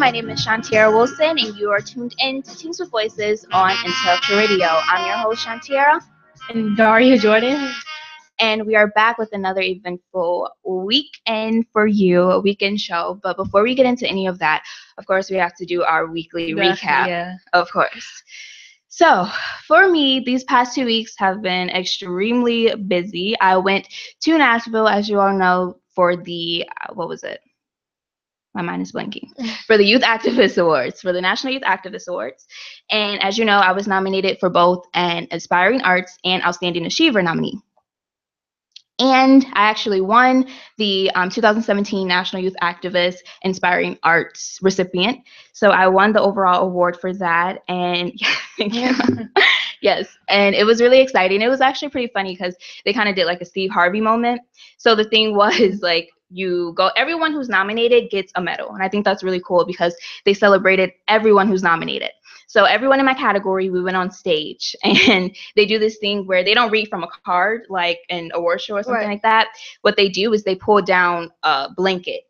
my name is Shantiera Wilson, and you are tuned in to Teams with Voices on Intellectual Radio. I'm your host, Shantiera. And Daria Jordan. And we are back with another eventful weekend for you, a weekend show. But before we get into any of that, of course, we have to do our weekly recap, of course. So for me, these past 2 weeks have been extremely busy. I went to Nashville, as you all know, for the, what was it? My mind is blanking. For the Youth Activist Awards, for the National Youth Activist Awards. And as you know, I was nominated for both an Aspiring Arts and Outstanding Achiever nominee. And I actually won the 2017 National Youth Activist Inspiring Arts recipient. So I won the overall award for that. And yes, and it was really exciting. It was actually pretty funny because they kind of did like a Steve Harvey moment. So the thing was like, everyone who's nominated gets a medal. And I think that's really cool because they celebrated everyone who's nominated. So everyone in my category, we went on stage and they do this thing where they don't read from a card like an award show or something like that. What they do is they pull down a blanket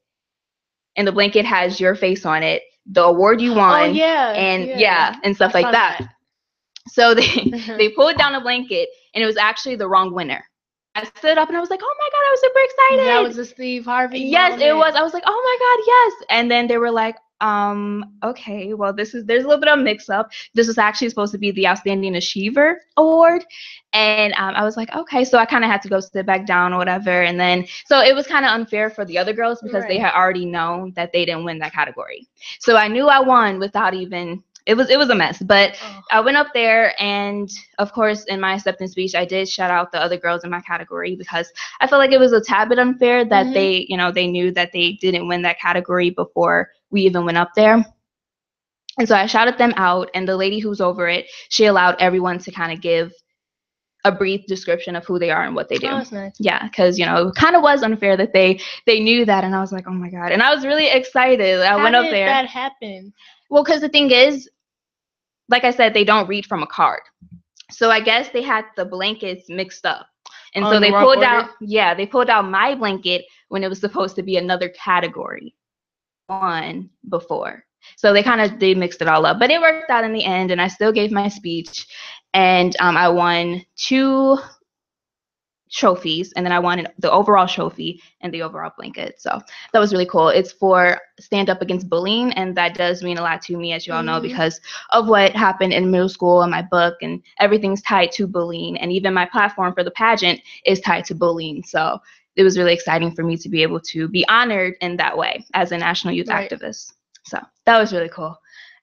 and the blanket has your face on it, the award you won, and stuff like that. So they pulled down a blanket and it was actually the wrong winner. I stood up and I was like, oh my God, I was super excited. That was a Steve Harvey moment. It was. I was like, oh my God, yes. And then they were like, okay, well, there's a little bit of mix up. This was actually supposed to be the Outstanding Achiever Award. And I was like, okay, so I kind of had to go sit back down or whatever. And then, so it was kind of unfair for the other girls because they had already known that they didn't win that category. So I knew I won without even, it was a mess, but I went up there and of course in my acceptance speech, I did shout out the other girls in my category because I felt like it was a tad bit unfair that they knew that they didn't win that category before we even went up there. And so I shouted them out and the lady who's over it, she allowed everyone to kind of give a brief description of who they are and what they do. Oh, that's nice. Yeah, because, it kind of was unfair that they knew that. And I was like, oh my God. And I was really excited. I went up there. How did that happen? Well, because the thing is, like I said, they don't read from a card. So I guess they had the blankets mixed up. And so they pulled out my blanket when it was supposed to be another category one before. So they mixed it all up. But it worked out in the end, and I still gave my speech. And I won 2 trophies, and then I won the overall trophy and the overall blanket. So that was really cool. It's for Stand Up Against Bullying, and that does mean a lot to me, as you all know, because of what happened in middle school and my book, and everything's tied to bullying, and even my platform for the pageant is tied to bullying. So it was really exciting for me to be able to be honored in that way as a national youth activist. So that was really cool.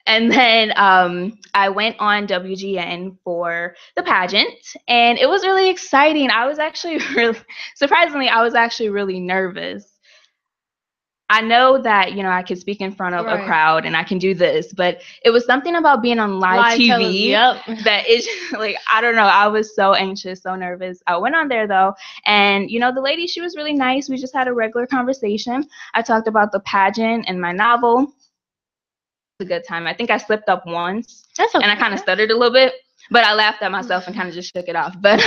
And then I went on WGN for the pageant, and it was really exciting. I was actually really nervous. I know that, I could speak in front of a crowd and I can do this, but it was something about being on live TV that is like, I don't know. I was so anxious, so nervous. I went on there though. And, the lady, she was really nice. We just had a regular conversation. I talked about the pageant and my novel. A good time. I think I slipped up once and I kind of stuttered a little bit, but I laughed at myself and kind of just shook it off. But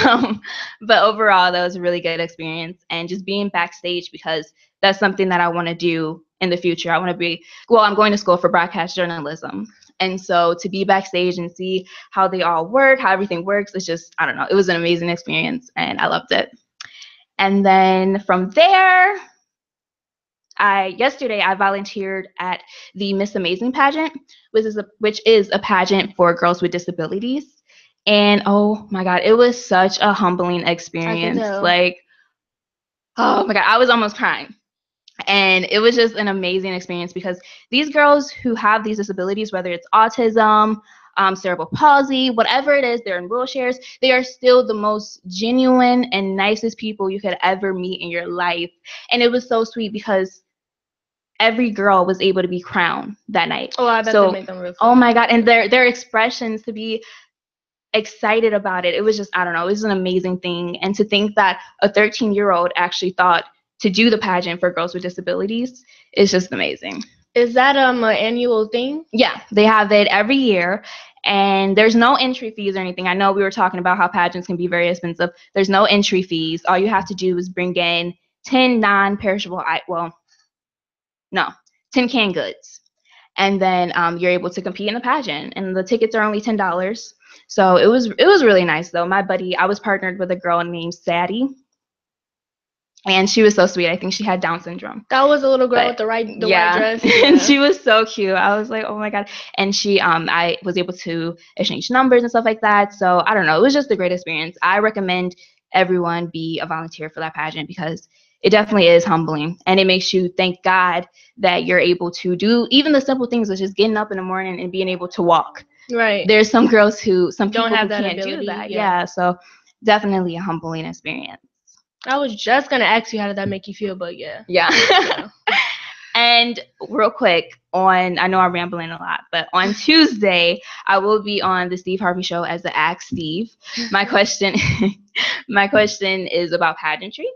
overall, that was a really good experience, and just being backstage, because that's something that I want to do in the future. I'm going to school for broadcast journalism, and so to be backstage and see how they all work, how everything works, it's just, I don't know, it was an amazing experience and I loved it. And then from there, yesterday I volunteered at the Miss Amazing pageant, which is a pageant for girls with disabilities. And oh my God, it was such a humbling experience. Like, oh my God, I was almost crying. And it was just an amazing experience because these girls who have these disabilities, whether it's autism, cerebral palsy, whatever it is, they're in wheelchairs, they are still the most genuine and nicest people you could ever meet in your life. And it was so sweet because every girl was able to be crowned that night. Oh, I bet that made them real fun. Oh my God, and their expressions, to be excited about it, it was just, I don't know, it was an amazing thing. And to think that a 13-year-old actually thought to do the pageant for girls with disabilities is just amazing. Is that an annual thing? Yeah, they have it every year, and there's no entry fees or anything. I know we were talking about how pageants can be very expensive. There's no entry fees. All you have to do is bring in 10 non-perishable 10 canned goods. and then you're able to compete in the pageant, and the tickets are only $10. So it was really nice though. My buddy, I was partnered with a girl named Sadie, and she was so sweet. I think she had Down syndrome. That was a little girl with the white dress. Yeah. And she was so cute. I was like, oh my God. And she, I was able to exchange numbers and stuff like that. So I don't know. It was just a great experience. I recommend everyone be a volunteer for that pageant because it definitely is humbling, and it makes you thank God that you're able to do even the simple things, which is getting up in the morning and being able to walk. Right. There's some people who can't ability, do that. Yeah. So definitely a humbling experience. I was just gonna ask you, how did that make you feel? But yeah. And real quick, I know I'm rambling a lot, but on Tuesday, I will be on the Steve Harvey Show as the Ask Steve. My question is about pageantry.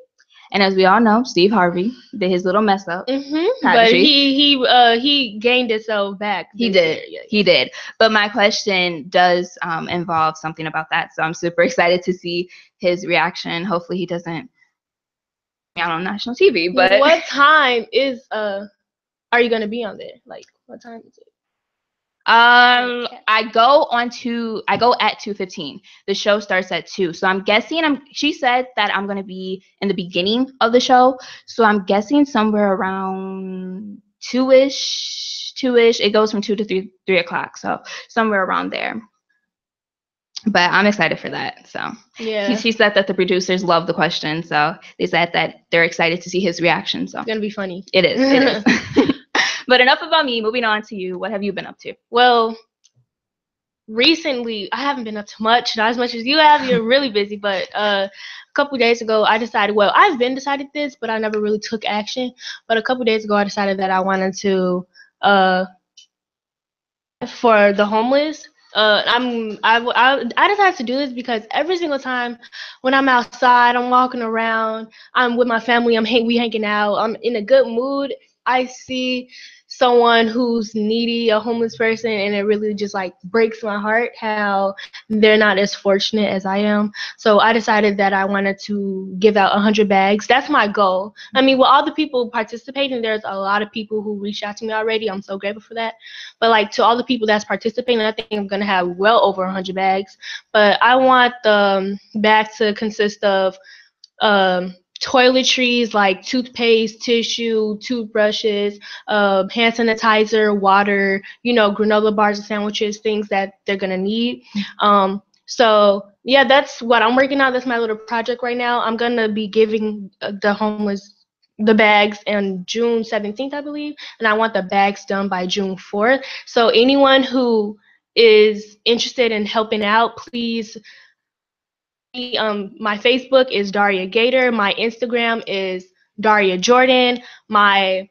And as we all know, Steve Harvey did his little mess up. But he gained himself back. He did. He did. But my question does involve something about that. So I'm super excited to see his reaction. Hopefully he doesn't be out on national TV. But what time is are you gonna be on there? Like, what time is it? I go at 2:15. The show starts at 2. So I'm guessing she said that I'm gonna be in the beginning of the show. So I'm guessing somewhere around 2-ish. It goes from 2 to 3 o'clock. So somewhere around there. But I'm excited for that. So yeah, she said that the producers love the question. So they said that they're excited to see his reaction. So it's gonna be funny. It is. But enough about me. Moving on to you. What have you been up to? Well, recently I haven't been up to much, not as much as you have. You're really busy. But a couple days ago, I decided. Well, I've been decided this, but I never really took action. But a couple days ago, I decided that I wanted to for the homeless. I decided to do this because every single time when I'm outside, I'm walking around, I'm with my family, we hanging out, I'm in a good mood. I see someone who's needy, a homeless person, and it really just like breaks my heart how they're not as fortunate as I am. So I decided that I wanted to give out 100 bags. That's my goal. I mean, with all the people participating, there's a lot of people who reached out to me already. I'm so grateful for that. But like to all the people that's participating, I think I'm gonna have well over 100 bags. But I want the bag to consist of toiletries like toothpaste, tissue, toothbrushes, hand sanitizer, water, granola bars and sandwiches, things that they're gonna need. So yeah, that's what I'm working on. That's my little project right now. I'm gonna be giving the homeless the bags on June 17th, I believe, and I want the bags done by June 4th. So anyone who is interested in helping out, please. My Facebook is Daria Gator. My Instagram is Daria Jordan. I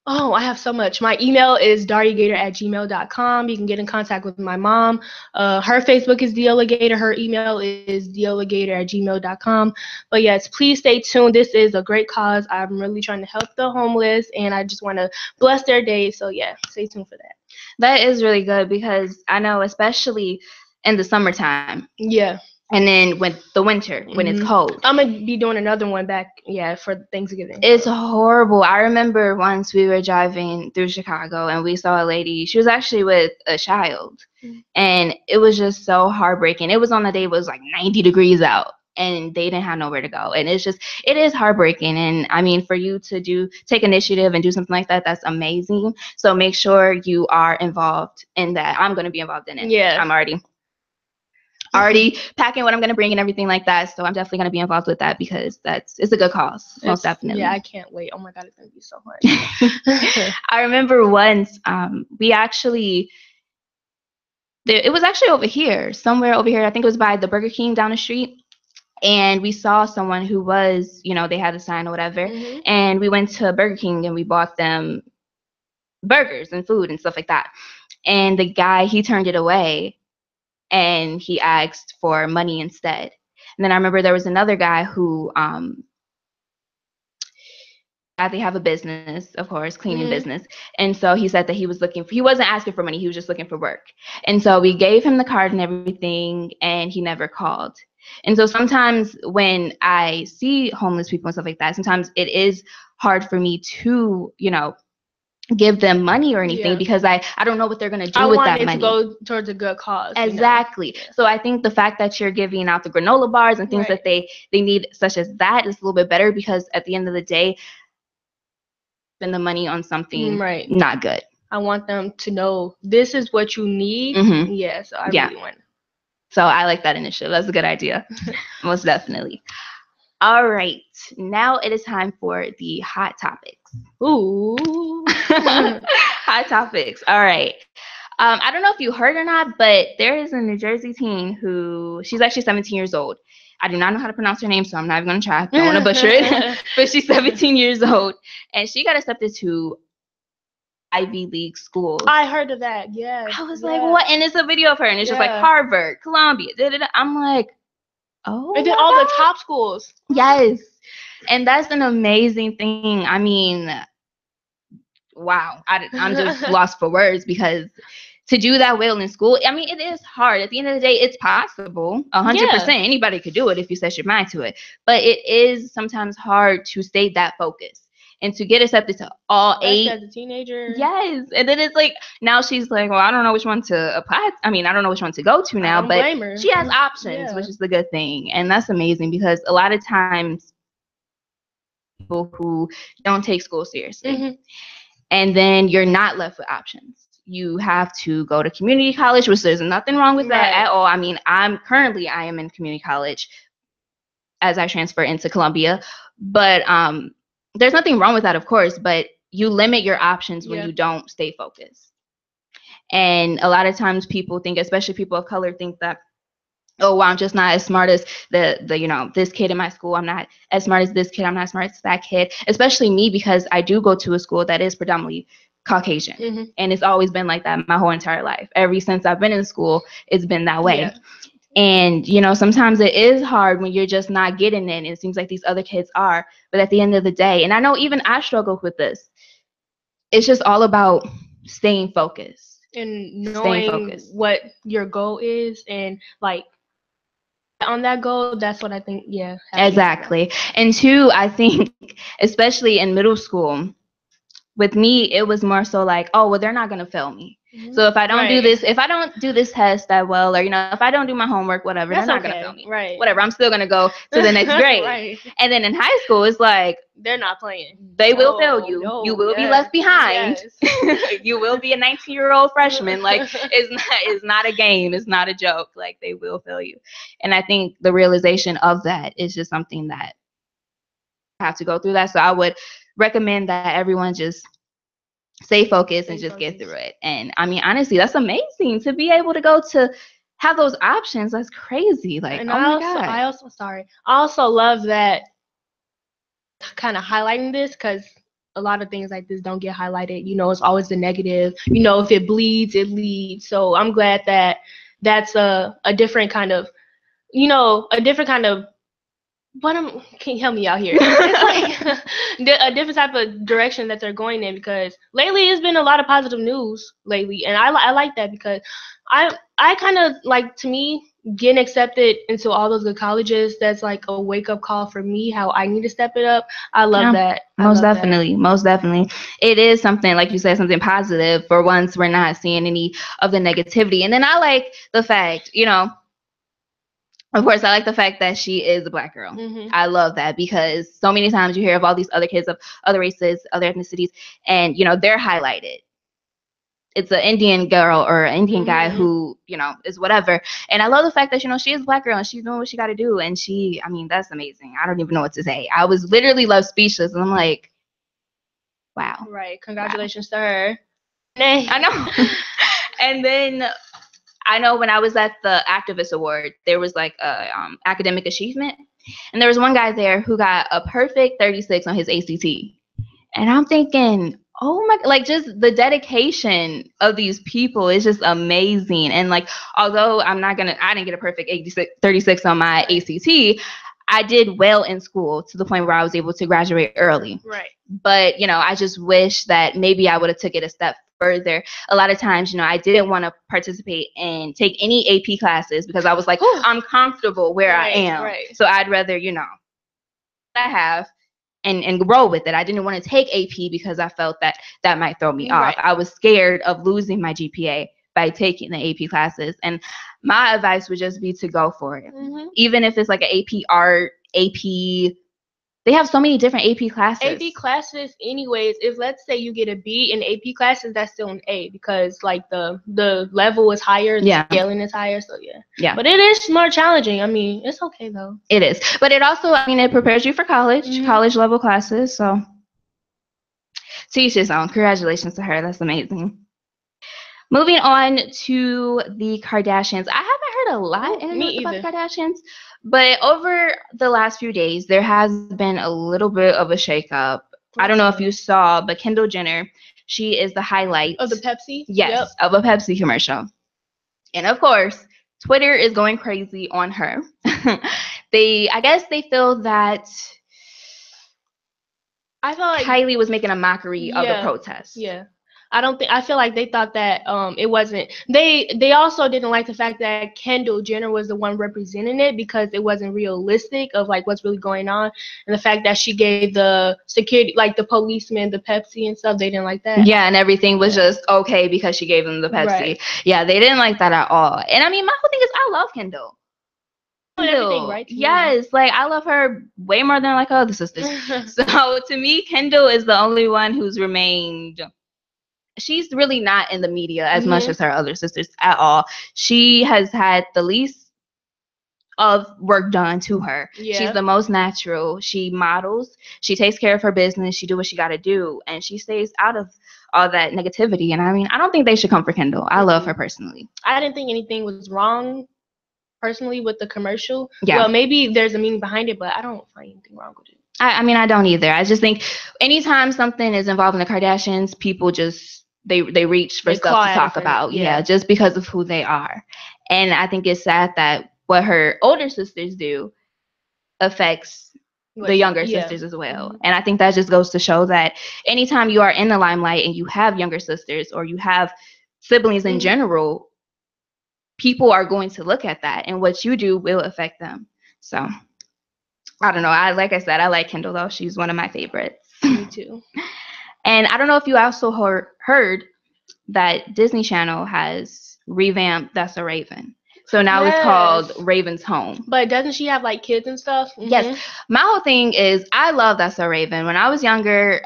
have so much. My email is dariagator@gmail.com. You can get in contact with my mom. Her Facebook is Deolagator. Her email is deolagator@gmail.com. But yes, please stay tuned. This is a great cause. I'm really trying to help the homeless, and I just want to bless their day. So yeah, stay tuned for that. That is really good because I know, especially in the summertime. Yeah. And then when the winter, when it's cold. I'm going to be doing another one back, for Thanksgiving. It's horrible. I remember once we were driving through Chicago and we saw a lady. She was actually with a child. And it was just so heartbreaking. It was on a day it was like 90 degrees out. And they didn't have nowhere to go. And it is heartbreaking. And I mean, for you to take initiative and do something like that, that's amazing. So make sure you are involved in that. I'm going to be involved in it. Yeah. I'm already packing what I'm going to bring and everything like that. So I'm definitely going to be involved with that because it's a good cause. Most definitely. Yeah, I can't wait. Oh my God, it's going to be so hard. I remember once we actually, it was actually over here, somewhere over here. I think it was by the Burger King down the street. And we saw someone who was, they had a sign or whatever. And we went to Burger King and we bought them burgers and food and stuff like that. And the guy, he turned it away. And he asked for money instead. And then I remember there was another guy who they have a business, of course, cleaning business. And so he said that he wasn't asking for money, he was just looking for work. And so we gave him the card and everything, and he never called. And so sometimes when I see homeless people and stuff like that, sometimes it is hard for me to, give them money or anything because I don't know what they're going to do with that money. I want it to go towards a good cause. Exactly. So I think the fact that you're giving out the granola bars and things that they need such as that is a little bit better, because at the end of the day, spend the money on something not good. I want them to know this is what you need. Yeah, so I really want it. So I like that initiative. That's a good idea. Most definitely. All right. Now it is time for the hot topics. Ooh. Hot topics. All right. I don't know if you heard or not, but there is a New Jersey teen who, she's actually 17 years old. I do not know how to pronounce her name, so I'm not even going to try. Don't want to butcher it. But she's 17 years old, and she got accepted to Ivy League schools. I heard of that, yes. I was like, what? And it's a video of her, and it's just like Harvard, Columbia, I'm like, oh. And then all the top schools. Yes. And that's an amazing thing. I mean, wow. I'm just lost for words, because to do that well in school, I mean, it is hard. At the end of the day, it's possible. 100%. Anybody could do it if you set your mind to it. But it is sometimes hard to stay that focused. And to get accepted to all 8. As a teenager. Yes. And then it's like, now she's like, well, I don't know which one to apply. I mean, I don't know which one to go to now. But she has options, which is the good thing. And that's amazing, because a lot of times people who don't take school seriously, and then you're not left with options. You have to go to community college, which there's nothing wrong with that at all. I mean, I am in community college as I transfer into Columbia, but there's nothing wrong with that, of course, but you limit your options when you don't stay focused. And a lot of times people think, especially people of color, think that, oh, well, I'm just not as smart as the this kid in my school. I'm not as smart as this kid. I'm not as smart as that kid. Especially me, because I do go to a school that is predominantly Caucasian. And it's always been like that my whole entire life. Ever since I've been in school, it's been that way. And, sometimes it is hard when you're just not getting it. And it seems like these other kids are. But at the end of the day, and I know even I struggle with this, it's just all about staying focused. And knowing what your goal is, and like on that goal, that's what I think, exactly. And 2, I think, especially in middle school, with me, it was more so like, oh, well, they're not going to fail me. So if I don't do this, if I don't do this test that well, or, if I don't do my homework, whatever, they're not going to fail me. Whatever, I'm still going to go to the next grade. And then in high school, it's like, they're not playing. They will fail you. You will be left behind. You will be a 19-year-old freshman. Like, it's not a game. It's not a joke. Like, they will fail you. And I think the realization of that is just something that I have to go through that. So I would recommend that everyone just stay focused and just get through it. And I mean, honestly, that's amazing to be able to go to have those options. That's crazy. Like, and oh my God. I also love that kind of highlighting this, because a lot of things like this don't get highlighted. It's always the negative. If it bleeds, it leads. So I'm glad that that's a different kind of, can you help me out here? It's like a different type of direction that they're going in, because lately it's been a lot of positive news lately, and I like that, because I kind of like, to me, getting accepted into all those good colleges, that's like a wake-up call for me, how I need to step it up. I love that. Most definitely. It is something, like you said, something positive. For once, we're not seeing any of the negativity. And then I like the fact, of course, I like the fact that she is a Black girl. I love that, because so many times you hear of all these other kids of other races, other ethnicities, and, they're highlighted. It's an Indian girl or an Indian guy who, is whatever. And I love the fact that, she is a Black girl and she's doing what she got to do. And that's amazing. I don't even know what to say. I was literally left speechless. And I'm like, wow. Right. Congratulations to her. I know. And then I know when I was at the Activist Award, there was like a academic achievement. And there was one guy there who got a perfect 36 on his ACT. And I'm thinking, oh my, like, just the dedication of these people is just amazing. And like, although I didn't get a perfect 36 on my ACT, I did well in school to the point where I was able to graduate early. Right. But, I just wish that maybe I would have took it a step further. A lot of times, I didn't want to participate and take any AP classes, because I was like, I'm comfortable where I am. So I'd rather, I have and roll with it. I didn't want to take AP because I felt that might throw me off. I was scared of losing my GPA by taking the AP classes. And my advice would just be to go for it. Even if it's like an AP art, AP, they have so many different AP classes. AP classes, anyways, if let's say you get a B in AP classes, that's still an A because like the level is higher, the scaling is higher. So yeah. But it is more challenging. I mean, it's okay though. It is, but it also, I mean, it prepares you for college, college level classes. So to each his own. Congratulations to her. That's amazing. Moving on to the Kardashians. I haven't heard a lot in the news about the Kardashians, but over the last few days, there has been a little bit of a shakeup. I don't know if you saw, but Kendall Jenner, she is the highlight of the Pepsi. Yes, of a Pepsi commercial. And of course, Twitter is going crazy on her. I guess they feel that I feel like Kylie was making a mockery of the protest. Yeah. I feel like they thought that it wasn't, they also didn't like the fact that Kendall Jenner was the one representing it because it wasn't realistic of like what's really going on, and the fact that she gave the security, like the policemen, the Pepsi and stuff, they didn't like that. Yeah, and everything was just okay because she gave them the Pepsi. Right. Yeah, they didn't like that at all. And I mean, my whole thing is I love Kendall. Everything right. Yes, like I love her way more than like her other sisters. So to me, Kendall is the only one who's remained. She's really not in the media as much as her other sisters at all. She has had the least of work done to her. Yeah. She's the most natural. She models. She takes care of her business. She do what she got to do, and she stays out of all that negativity. And I mean, I don't think they should come for Kendall. I love her personally. I didn't think anything was wrong personally with the commercial. Yeah. Well, maybe there's a meaning behind it, but I don't find anything wrong with it. I mean, I don't either. I just think anytime something is involving the Kardashians, people just they reach for stuff to talk about. Yeah, just because of who they are. And I think it's sad that what her older sisters do affects the younger sisters as well. And I think that just goes to show that anytime you are in the limelight and you have younger sisters or you have siblings in general, people are going to look at that, and what you do will affect them. So I don't know. Like I said, I like Kendall though. She's one of my favorites. Me too. And I don't know if you also heard that Disney Channel has revamped That's a Raven. So now it's called Raven's Home. But doesn't she have like kids and stuff? Yes. My whole thing is I love That's a Raven. When I was younger,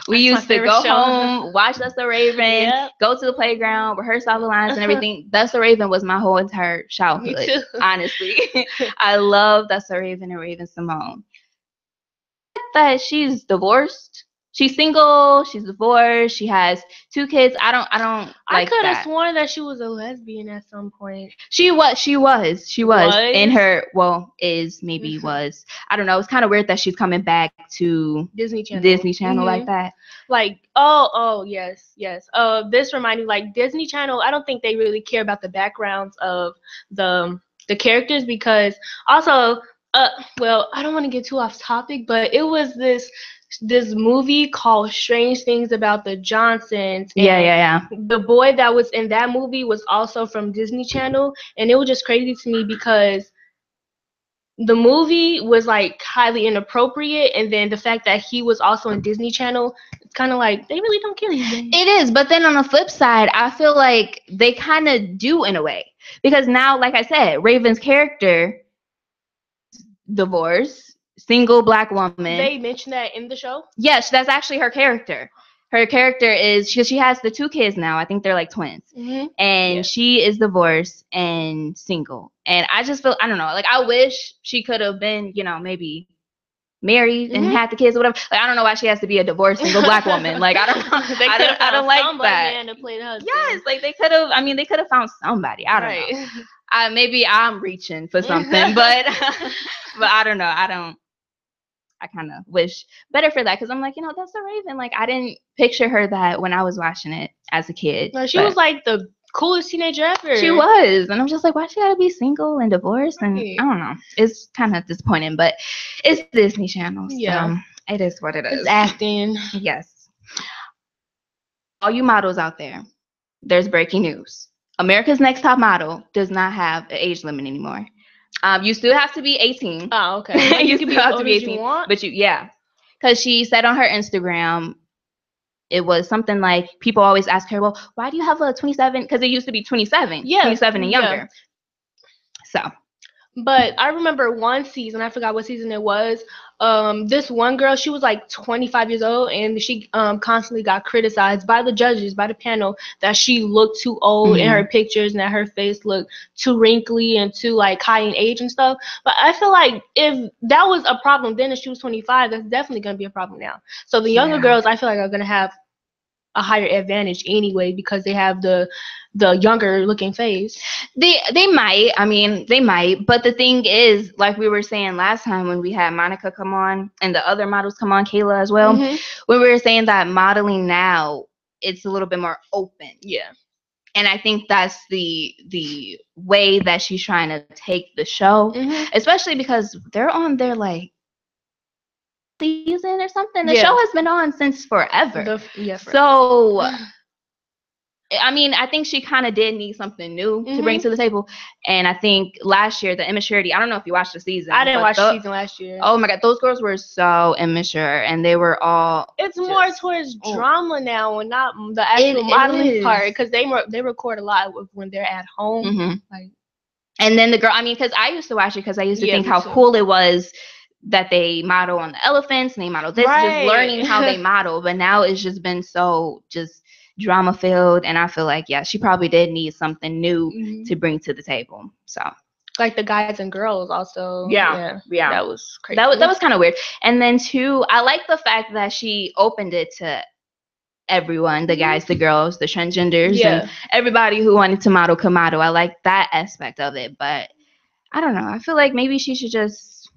we used to go home, watch That's a Raven, go to the playground, rehearse all the lines and everything. That's a Raven was my whole entire childhood, honestly. I love That's a Raven and Raven Simone. That she's divorced. She's single. She's divorced. She has 2 kids. I don't like I could have sworn that she was a lesbian at some point. She was. In her, was. I don't know. It's kind of weird that she's coming back to Disney Channel like that. Like, yes. This reminded me, like, Disney Channel, I don't think they really care about the backgrounds of the characters because also, well, I don't want to get too off topic, but it was this movie called Strange Things About the Johnsons. Yeah. The boy that was in that movie was also from Disney Channel, and it was just crazy to me because the movie was like highly inappropriate, and then the fact that he was also in Disney Channel, it's kind of like they really don't care. It is, but then on the flip side, I feel like they kind of do in a way because now, like I said, Raven's character, divorced, single Black woman. They mentioned that in the show? Yes, that's actually her character. Her character is, she has the 2 kids now. I think they're like twins. And she is divorced and single. And I just feel, I don't know, like I wish she could have been, maybe married and had the kids or whatever. Like I don't know why she has to be a divorced single Black woman. Like I don't know. I don't like that. To play the husband. Yes, like they could have found somebody. I don't know. Maybe I'm reaching for something, but I don't know. I kind of wish better for that because I'm like, that's a Raven. Like, I didn't picture her that when I was watching it as a kid. No, she was like the coolest teenager ever. She was. And I'm just like, why she gotta be single and divorced? And I don't know. It's kind of disappointing, but it's Disney Channel. So it is what it is. It's acting. Yes. All you models out there, there's breaking news. America's Next Top Model does not have an age limit anymore. You still have to be 18. Oh, okay. You still have to be 18. You want? But because she said on her Instagram, it was something like, people always ask her, well, why do you have a 27? Because it used to be 27, 27 and younger. So. But I remember one season, I forgot what season it was. This one girl, she was like 25 years old, and she constantly got criticized by the judges, by the panel, that she looked too old in her pictures and that her face looked too wrinkly and too like high in age and stuff. But I feel like if that was a problem then and she was 25, that's definitely going to be a problem now. So the younger girls, I feel like, are going to have a higher advantage anyway because they have the younger looking face. They might. I mean, they might. But the thing is, like we were saying last time when we had Monica come on and the other models come on, Kayla as well, when we were saying that modeling now, it's a little bit more open. Yeah. And I think that's the way that she's trying to take the show, especially because they're on their like season or something. The show has been on since forever. So I mean, I think she kind of did need something new to bring to the table. And I think last year, the immaturity, I don't know if you watched the season. I didn't watch the season last year. Oh my God, those girls were so immature and they were all. It's more towards drama now and not the actual modeling part, because they record a lot when they're at home. Like, and then the girl, I mean, because I used to watch it because I used to think how cool it was that they model on the elephants and they model this, just learning how they model. But now it's just been so just drama filled, and I feel like she probably did need something new to bring to the table. So like the guys and girls also. Yeah. That was crazy. That was kind of weird. And then too, I like the fact that she opened it to everyone, the guys, the girls, the transgenders, and everybody who wanted to model could model. I like that aspect of it, but I don't know. I feel like maybe she should just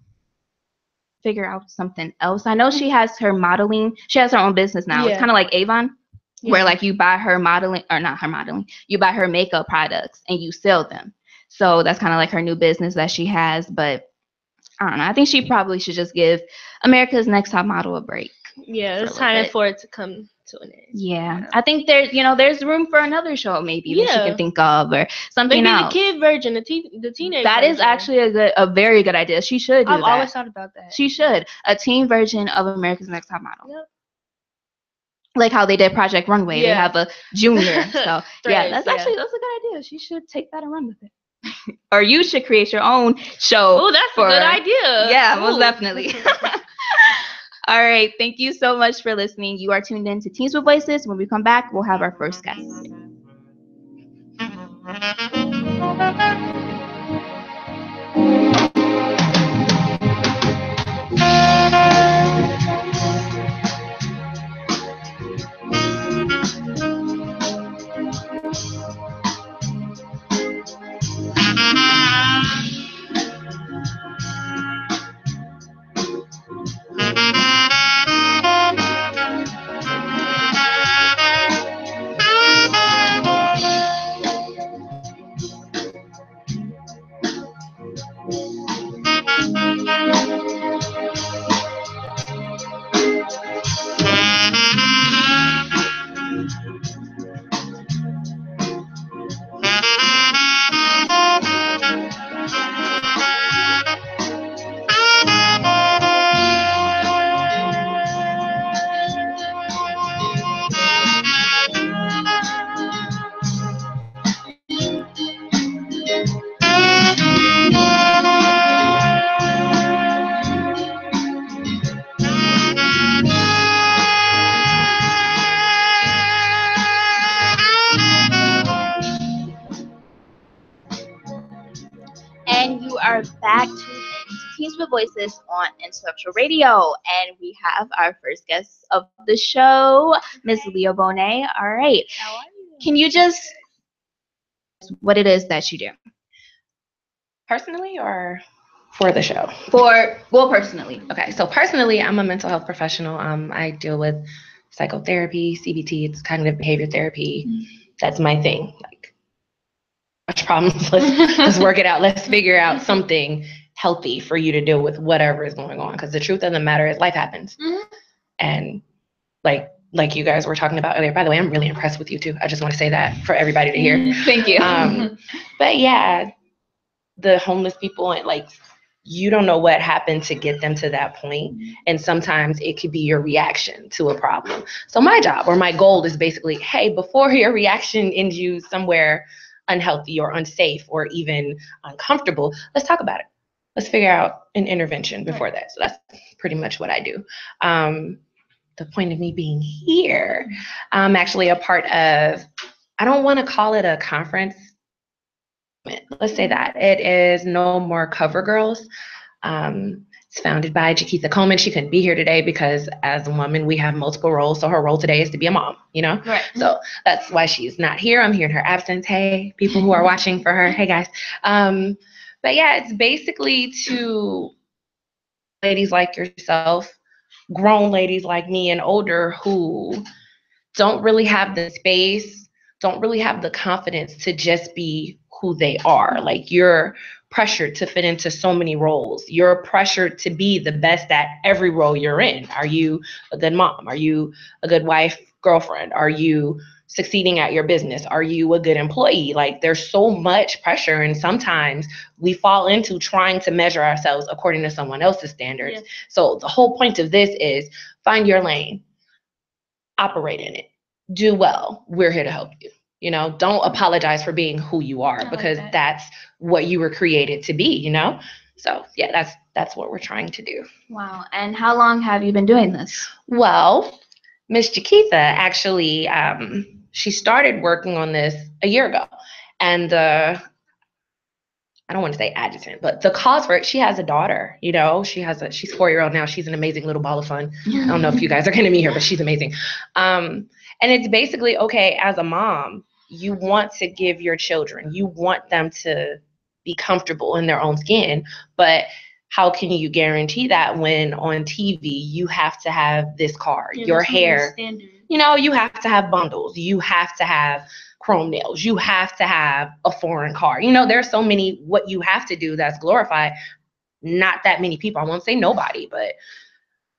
figure out something else. I know she has her modeling. She has her own business now. It's kind of like Avon. Where like you buy her modeling, or not her modeling, you buy her makeup products and you sell them. So that's kind of like her new business that she has. But I don't know. I think she probably should just give America's Next Top Model a break. Yeah, it's time for it to come to an end. Yeah, I think there's room for another show maybe that she can think of, or something else. Maybe the kid version, the teenage. That version. Is actually a very good idea. She should do that. I've always thought about that. She should a teen version of America's Next Top Model. Yep. Like how they did Project Runway. They have a junior. So that's a good idea. She should take that and run with it. Or you should create your own show. Oh, that's a good idea. Yeah, most definitely. All right. Thank you so much for listening. You are tuned in to Teens with Voices. When we come back, we'll have our first guest. And you are back tuned in to Teens with Voices on Intellectual Radio. And we have our first guest of the show, Ms. Leah Bonet. All right. How are you? Can you just what it is that you do? Personally or for the show? Personally. Okay. So personally, I'm a mental health professional. I deal with psychotherapy, CBT, it's cognitive behavior therapy. That's my thing. Like, much problems. Let's work it out. Let's figure out something healthy for you to deal with whatever is going on. Because the truth of the matter is life happens. And like you guys were talking about earlier, by the way, I'm really impressed with you too. I just want to say that for everybody to hear. Thank you. But yeah, the homeless people and like you don't know what happened to get them to that point. And sometimes it could be your reaction to a problem. So my job or my goal is basically, hey, before your reaction ends you somewhere unhealthy or unsafe or even uncomfortable, let's talk about it. Let's figure out an intervention before that. So that's pretty much what I do. The point of me being here, I'm actually a part of, I don't want to call it a conference. Let's say that. It is No More Cover Girls. It's founded by Jaquitha Coleman. She couldn't be here today because as a woman, we have multiple roles. So her role today is to be a mom, you know? Right. So that's why she's not here. I'm here in her absence. Hey, people who are watching for her. Hey, guys. But yeah, it's basically to ladies like yourself, grown ladies like me and older who don't really have the space, don't really have the confidence to just be who they are. Like, you're pressured to fit into so many roles. You're pressured to be the best at every role you're in. Are you a good mom? Are you a good wife, girlfriend? Are you succeeding at your business? Are you a good employee? Like, there's so much pressure, and sometimes we fall into trying to measure ourselves according to someone else's standards. Yeah. So the whole point of this is find your lane, operate in it, do well. We're here to help you. You know, don't apologize for being who you are, because that's what you were created to be, you know? So yeah, that's what we're trying to do. Wow. And how long have you been doing this? Well, Miss Jaquitha actually, she started working on this a year ago. And I don't want to say adjutant, but the cause for it, she has a daughter, you know, she's 4-year-old now. She's an amazing little ball of fun. I don't know if you guys are going to meet her, but she's amazing. And it's basically, okay, as a mom, you want to give your children, you want them to be comfortable in their own skin, but how can you guarantee that when on TV you have to have this car, your hair, you know, you have to have bundles, you have to have chrome nails, you have to have a foreign car. You know, there's so many what you have to do that's glorified. Not that many people, I won't say nobody, but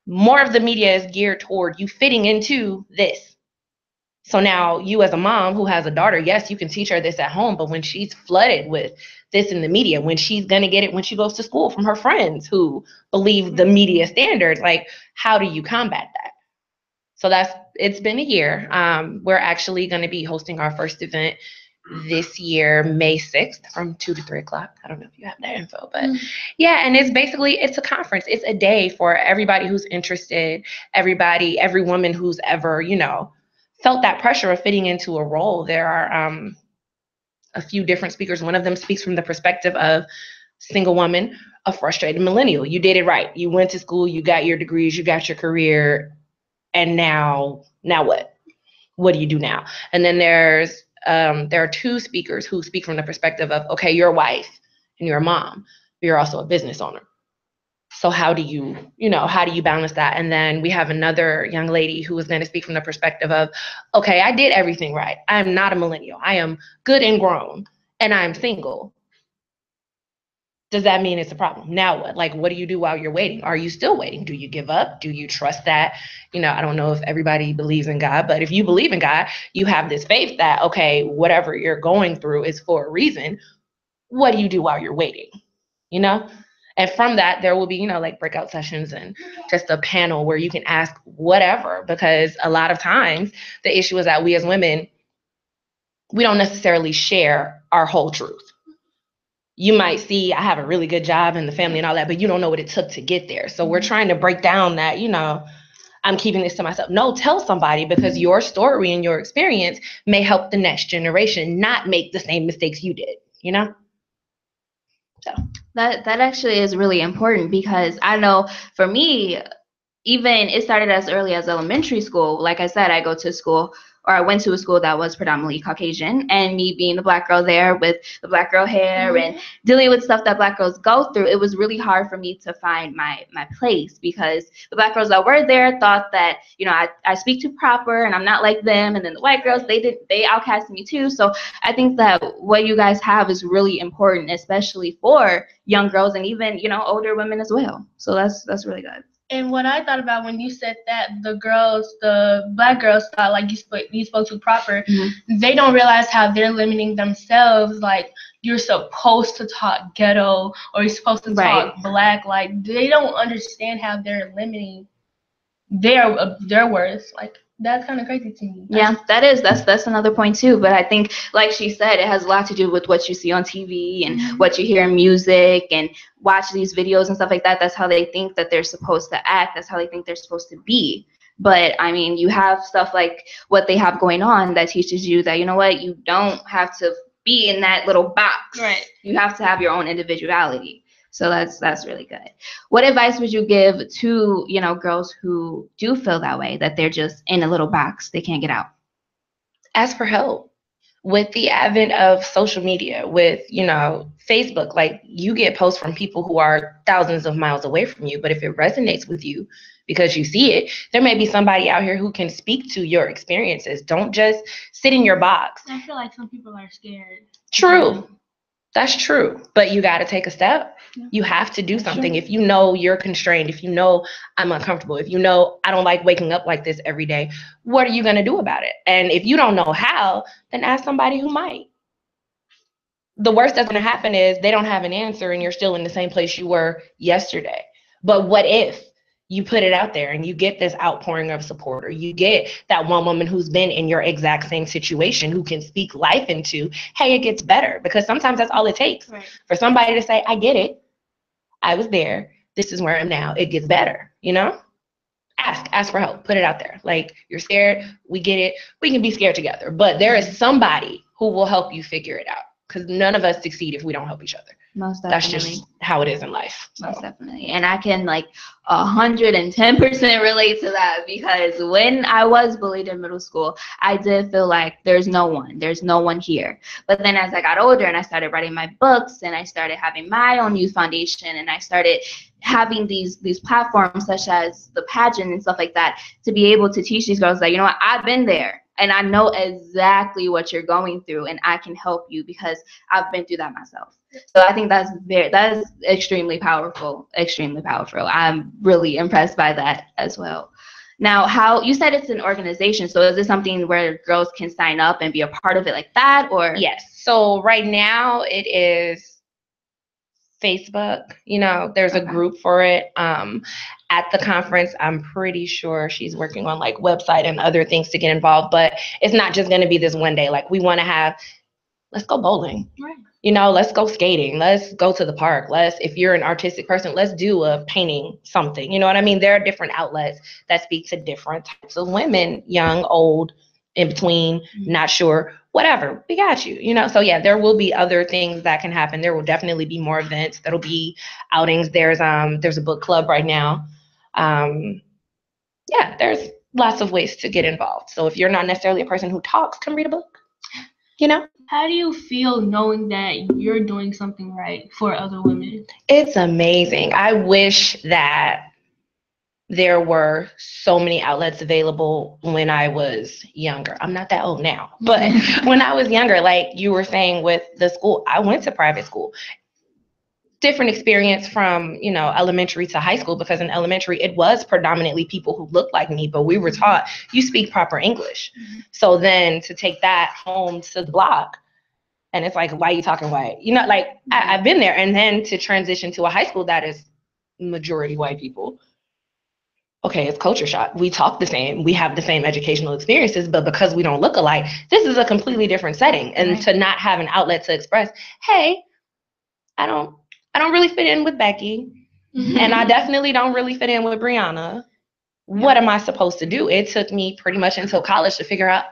more of the media is geared toward you fitting into this. So now you as a mom who has a daughter, yes, you can teach her this at home, but when she's flooded with this in the media, when she's going to get it when she goes to school from her friends who believe the media standards, like, how do you combat that? So it's been a year. We're actually going to be hosting our first event this year, May 6th from 2 to 3 o'clock. I don't know if you have that info, but yeah. And it's a conference. It's a day for everybody who's interested, every woman who's ever, you know, felt that pressure of fitting into a role. There are a few different speakers. One of them speaks from the perspective of single woman, a frustrated millennial. You did it right. You went to school, you got your degrees, you got your career, and now what? What do you do now? And then there are 2 speakers who speak from the perspective of, okay, you're a wife and you're a mom, but you're also a business owner. So how do you balance that? And then we have another young lady who is going to speak from the perspective of, okay, I did everything right. I am not a millennial. I am good and grown, and I'm single. Does that mean it's a problem? Now what? Like, what do you do while you're waiting? Are you still waiting? Do you give up? Do you trust that? You know, I don't know if everybody believes in God, but if you believe in God, you have this faith that, okay, whatever you're going through is for a reason. What do you do while you're waiting? You know? And from that, there will be, you know, like breakout sessions and just a panel where you can ask whatever, because a lot of times the issue is that we as women, we don't necessarily share our whole truth. You might see I have a really good job in the family and all that, but you don't know what it took to get there. So we're trying to break down that, you know, I'm keeping this to myself. No, tell somebody, because your story and your experience may help the next generation not make the same mistakes you did, you know? So that actually is really important, because I know for me, even it started as early as elementary school. Like I said, I went to a school that was predominantly Caucasian, and me being the Black girl there with the Black girl hair and dealing with stuff that Black girls go through, it was really hard for me to find my place, because the Black girls that were there thought that, you know, I speak too proper and I'm not like them, and then the white girls, they outcast me too. So I think that what you guys have is really important, especially for young girls and even, you know, older women as well. So that's really good. And what I thought about when you said that the black girls thought like you spoke too proper, they don't realize how they're limiting themselves. Like, you're supposed to talk ghetto or you're supposed to talk black. Like, they don't understand how they're limiting their worth. Like, that's kind of crazy to me. Yeah, that's another point too. But I think, like she said, it has a lot to do with what you see on TV and what you hear in music and watch these videos and stuff like that. That's how they think that they're supposed to act. That's how they think they're supposed to be. But I mean, you have stuff like what they have going on that teaches you that, you know what, you don't have to be in that little box. Right. You have to have your own individuality. So that's really good. What advice would you give to, girls who do feel that way, that they're just in a little box, they can't get out? Ask for help. With the advent of social media, with, Facebook, like, you get posts from people who are thousands of miles away from you. But if it resonates with you because you see it, there may be somebody out here who can speak to your experiences. Don't just sit in your box. I feel like some people are scared. True. That's true. But you got to take a step. You have to do something. If you know you're constrained, if you know I'm uncomfortable, if you know I don't like waking up like this every day, what are you going to do about it? And if you don't know how, then ask somebody who might. The worst that's going to happen is they don't have an answer and you're still in the same place you were yesterday. But what if you put it out there and you get this outpouring of support, or you get that one woman who's been in your exact same situation who can speak life into, hey, it gets better? Because sometimes that's all it takes for somebody to say, I get it. I was there. This is where I am now. It gets better, Ask for help. Put it out there. Like, you're scared. We get it. We can be scared together. But there is somebody who will help you figure it out, because none of us succeed if we don't help each other. Most definitely. That's just how it is in life. So. Most definitely. And I can 110% relate to that, because when I was bullied in middle school, I did feel like there's no one here. But then as I got older and I started writing my books and I started having my own youth foundation and I started having these platforms such as the pageant and stuff like that, to be able to teach these girls that, you know what, I've been there. And I know exactly what you're going through, and I can help you because I've been through that myself. So I think that is extremely powerful, extremely powerful. I'm really impressed by that as well. Now, how you said it's an organization, so is this something where girls can sign up and be a part of it like that, or? Yes. So right now it is Facebook. There's a group for it. At the conference, I'm pretty sure she's working on like website and other things to get involved, but it's not just going to be this one day. Like, we want to let's go bowling. Right. Let's go skating. Let's go to the park. If you're an artistic person, let's do a painting something. You know what I mean? There are different outlets that speak to different types of women, young, old, in between, not sure, whatever. We got you, So yeah, there will be other things that can happen. There will definitely be more events. There'll be outings. There's a book club right now. There's lots of ways to get involved. So if you're not necessarily a person who talks, come read a book. How do you feel knowing that you're doing something right for other women? It's amazing. I wish that there were so many outlets available when I was younger. I'm not that old now, but when I was younger, like you were saying with the school, I went to private school. Different experience from, elementary to high school, because in elementary, it was predominantly people who looked like me, but we were taught you speak proper English. So then to take that home to the block, and it's like, why are you talking white? I've been there. And then to transition to a high school that is majority white people. Okay, it's culture shock. We talk the same. We have the same educational experiences, but because we don't look alike, this is a completely different setting. And to not have an outlet to express, hey, I don't really fit in with Becky. And I definitely don't really fit in with Brianna. What am I supposed to do? It took me pretty much until college to figure out,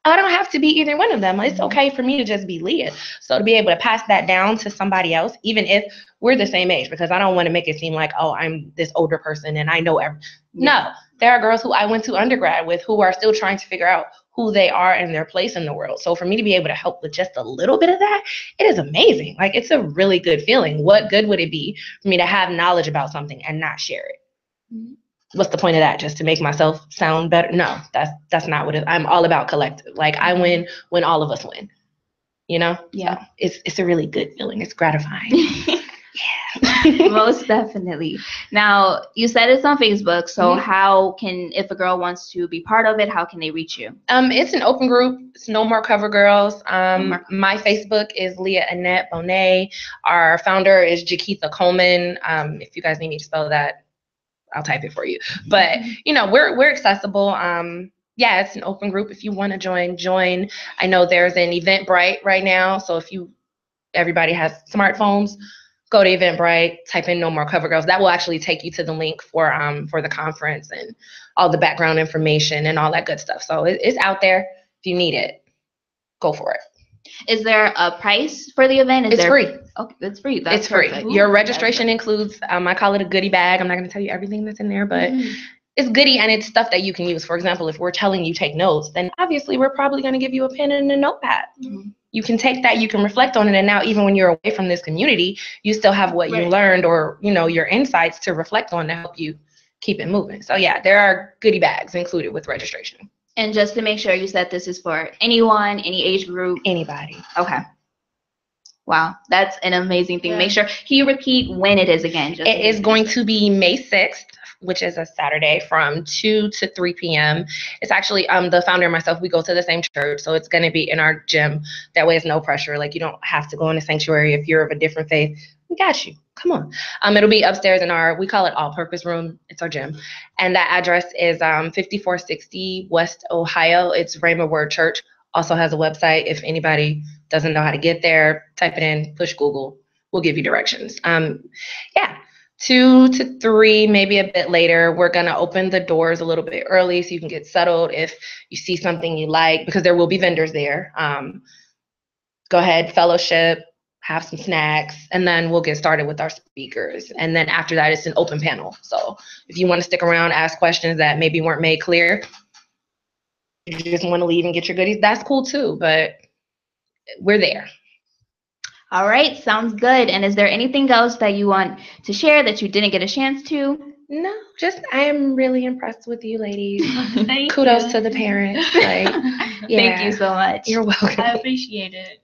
I don't have to be either one of them. It's okay for me to just be Leah. So to be able to pass that down to somebody else, even if we're the same age, because I don't want to make it seem like, I'm this older person and I know everything. No, there are girls who I went to undergrad with who are still trying to figure out who they are and their place in the world. So for me to be able to help with just a little bit of that, it is amazing. Like, it's a really good feeling. What good would it be for me to have knowledge about something and not share it? What's the point of that? Just to make myself sound better? No, that's not what it is. I'm all about collective. Like, I win when all of us win. Yeah. So it's a really good feeling. It's gratifying. Yeah. Most definitely. Now, you said it's on Facebook, so how can, if a girl wants to be part of it, how can they reach you? It's an open group. It's No More Cover Girls. My Facebook is Leah Annette Bonet. Our founder is Jaquitha Coleman. If you guys need me to spell that, I'll type it for you. But we're accessible. Yeah, it's an open group. If you want to join. I know there's an Eventbrite right now, so everybody has smartphones, go to Eventbrite, type in No More Cover Girls. That will actually take you to the link for the conference and all the background information and all that good stuff. So it's out there. If you need it, go for it. Is there a price for the event? It's free. Okay, it's free. It's free. Your registration includes, I call it a goodie bag. I'm not going to tell you everything that's in there, but it's goodie and it's stuff that you can use. For example, if we're telling you take notes, then obviously we're probably going to give you a pen and a notepad. You can take that, you can reflect on it, and now even when you're away from this community, you still have what you learned or your insights to reflect on to help you keep it moving. So yeah, there are goodie bags included with registration. And just to make sure, you said this is for anyone, any age group? Anybody. Okay. Wow, that's an amazing thing. Make sure, can you repeat when it is again? It is going to be May 6th, which is a Saturday, from 2 to 3 p.m. It's actually, the founder and myself, we go to the same church, so it's going to be in our gym. That way it's no pressure. Like, you don't have to go in a sanctuary if you're of a different faith. We got you. Come on. It'll be upstairs in we call it all-purpose room. It's our gym. And that address is 5460 West Ohio. It's Rainbow Word Church. Also has a website. If anybody doesn't know how to get there, type it in, push Google. We'll give you directions. 2 to 3, maybe a bit later. We're going to open the doors a little bit early so you can get settled. If you see something you like, because there will be vendors there, go ahead, fellowship, have some snacks, and then we'll get started with our speakers. And then after that, it's an open panel. So if you want to stick around, ask questions that maybe weren't made clear, you just want to leave and get your goodies, that's cool too, but we're there. All right, sounds good. And is there anything else that you want to share that you didn't get a chance to? No, just I am really impressed with you ladies. Kudos to the parents. Thank you so much. You're welcome. I appreciate it.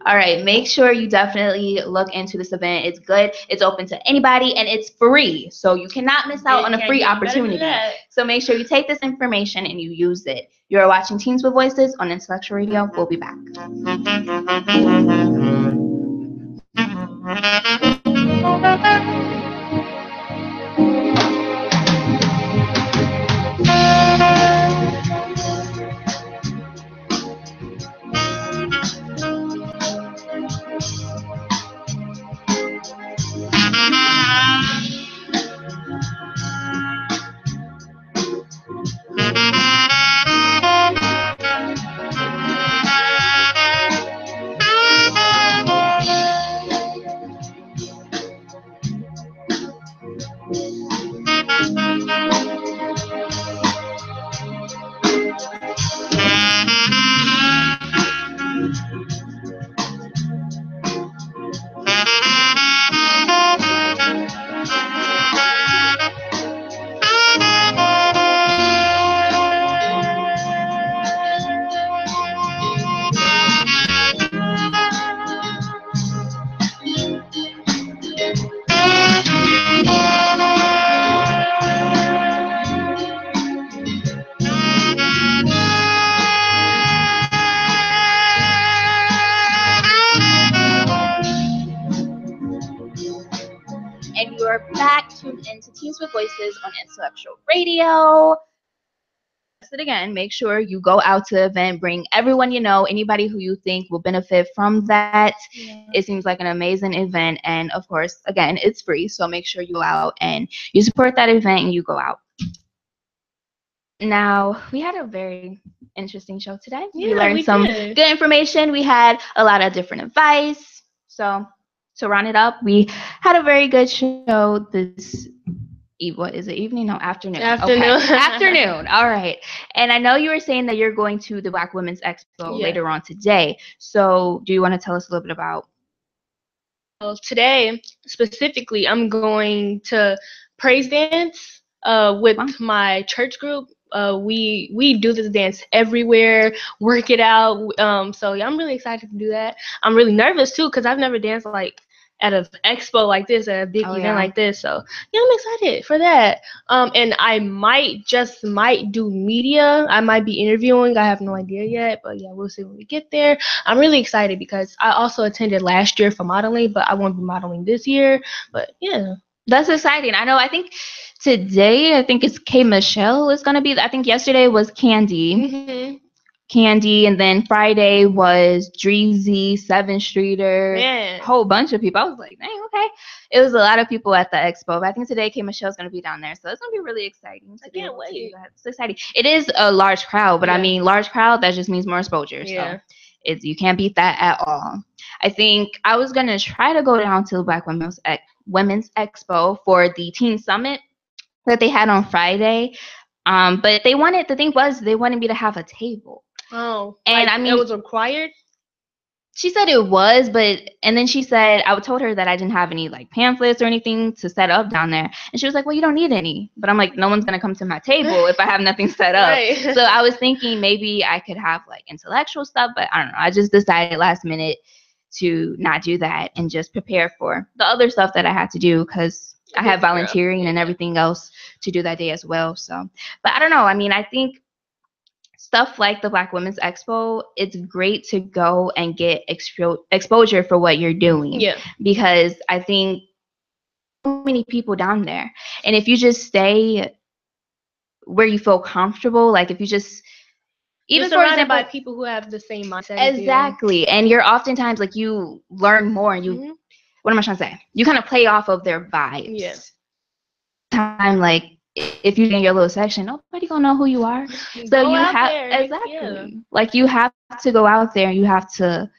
All right, make sure you definitely look into this event. It's good. It's open to anybody, and it's free. So you cannot miss out on a free opportunity. So make sure you take this information and you use it. You're watching Teens with Voices on Intellectual Radio. We'll be back. And you're back tuned into Teens with Voices on Intellectual Radio. Again, make sure you go out to the event, bring everyone you know, anybody who you think will benefit from that. It seems like an amazing event, and of course, again, it's free, so make sure you go out and you support that event and you go out. Now, we had a very interesting show today. We learned some good information. We had a lot of different advice. So to round it up, we had a very good show this what is it, evening? No, afternoon. Okay. Afternoon. All right. And I know you were saying that you're going to the Black Women's Expo later on today. So do you want to tell us a little bit about? Well, today, specifically, I'm going to praise dance with my church group. We do this dance everywhere, work it out. So yeah, I'm really excited to do that. I'm really nervous too because I've never danced like at an expo like this, at a big event like this. So yeah, I'm excited for that. And I might do media. I might be interviewing. I have no idea yet, but yeah, we'll see when we get there. I'm really excited because I also attended last year for modeling, but I won't be modeling this year. But yeah. That's exciting. I think today, I think it's K. Michelle is going to be, I think yesterday was Candy. Mm-hmm. Candy, and then Friday was Dreezy, 7th Streeter, a whole bunch of people. I was like, dang, okay. It was a lot of people at the expo. But I think today K. Michelle's going to be down there. So it's going to be really exciting. I can't wait. It's exciting. It is a large crowd, but I mean, large crowd, that just means more exposure. Yeah. So you can't beat that at all. I think I was going to try to go down to the Black Women's Expo for the Teen Summit that they had on Friday. But the thing was, they wanted me to have a table. Oh, and I mean, it was required? She said it was, and then she said, I told her that I didn't have any like pamphlets or anything to set up down there. And she was like, well, you don't need any. But I'm like, no one's going to come to my table if I have nothing set up. Right. So I was thinking maybe I could have like intellectual stuff, but I don't know. I just decided last minute to not do that and just prepare for the other stuff that I had to do because I have volunteering and everything else to do that day as well. So, but I don't know. I mean, I think stuff like the Black Women's Expo, it's great to go and get exposure for what you're doing. Yeah. Because I think so many people down there. And if you just stay where you feel comfortable, like if you just even for example, by people who have the same mindset. Exactly. And you're oftentimes like you learn more and you what am I trying to say? You kind of play off of their vibes. Yeah. Time like if you're in your little section, nobody gonna know who you are. So you have like you have to go out there and you have to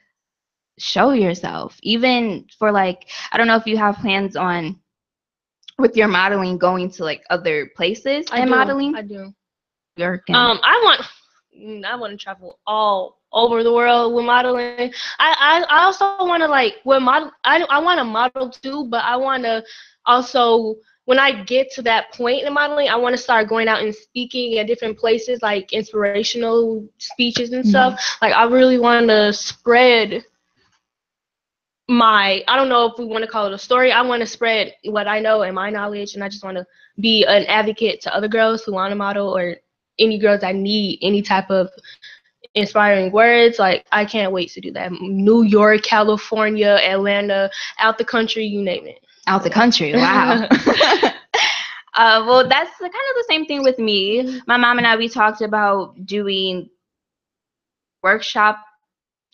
show yourself. Even for like, I don't know if you have plans on with your modeling going to like other places modeling. I do. I want to travel all over the world with modeling. I also want to like with model. I want to model too, but I want to also. When I get to that point in modeling, I want to start going out and speaking at different places, like inspirational speeches and stuff. Like, I really want to spread I don't know if we want to call it a story. I want to spread what I know and my knowledge, and I just want to be an advocate to other girls who want to model or any girls that need any type of inspiring words. Like, I can't wait to do that. New York, California, Atlanta, out the country, you name it. Out the country, wow. Well, that's kind of the same thing with me. My mom and I, we talked about doing workshop,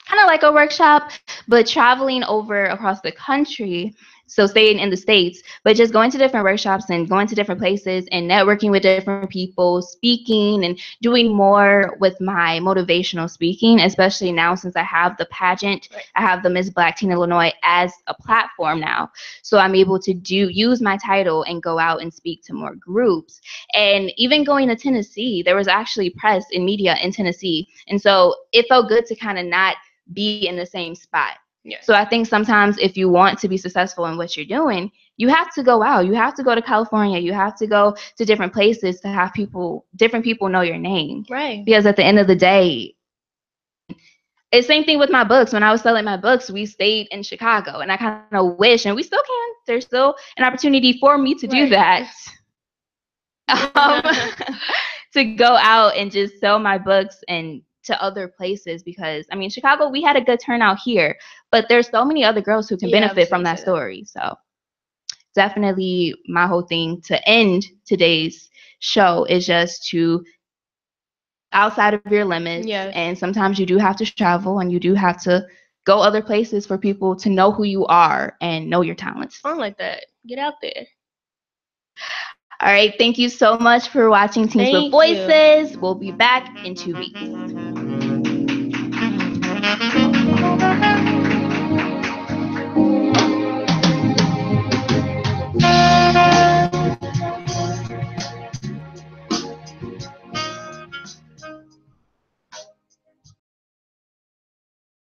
kind of like a workshop, but traveling over across the country. So staying in the States, but just going to different workshops and going to different places and networking with different people, speaking and doing more with my motivational speaking, especially now since I have the pageant, I have the Miss Black Teen Illinois as a platform now. So I'm able to use my title and go out and speak to more groups. And even going to Tennessee, there was actually press and media in Tennessee. And so it felt good to kind of not be in the same spot. Yeah. So I think sometimes if you want to be successful in what you're doing, you have to go out. You have to go to California. You have to go to different places to have different people know your name. Right. Because at the end of the day, it's the same thing with my books. When I was selling my books, we stayed in Chicago. And I kind of wish, and we still can, there's still an opportunity for me to do that. To go out and just sell my books and to other places, because I mean, Chicago, we had a good turnout here, but there's so many other girls who can benefit from that story. So definitely my whole thing to end today's show is just to outside of your limits. Yes. And sometimes you do have to travel and you do have to go other places for people to know who you are and know your talents. Fun like that. Get out there. All right. Thank you so much for watching Teens with Voices. We'll be back in 2 weeks.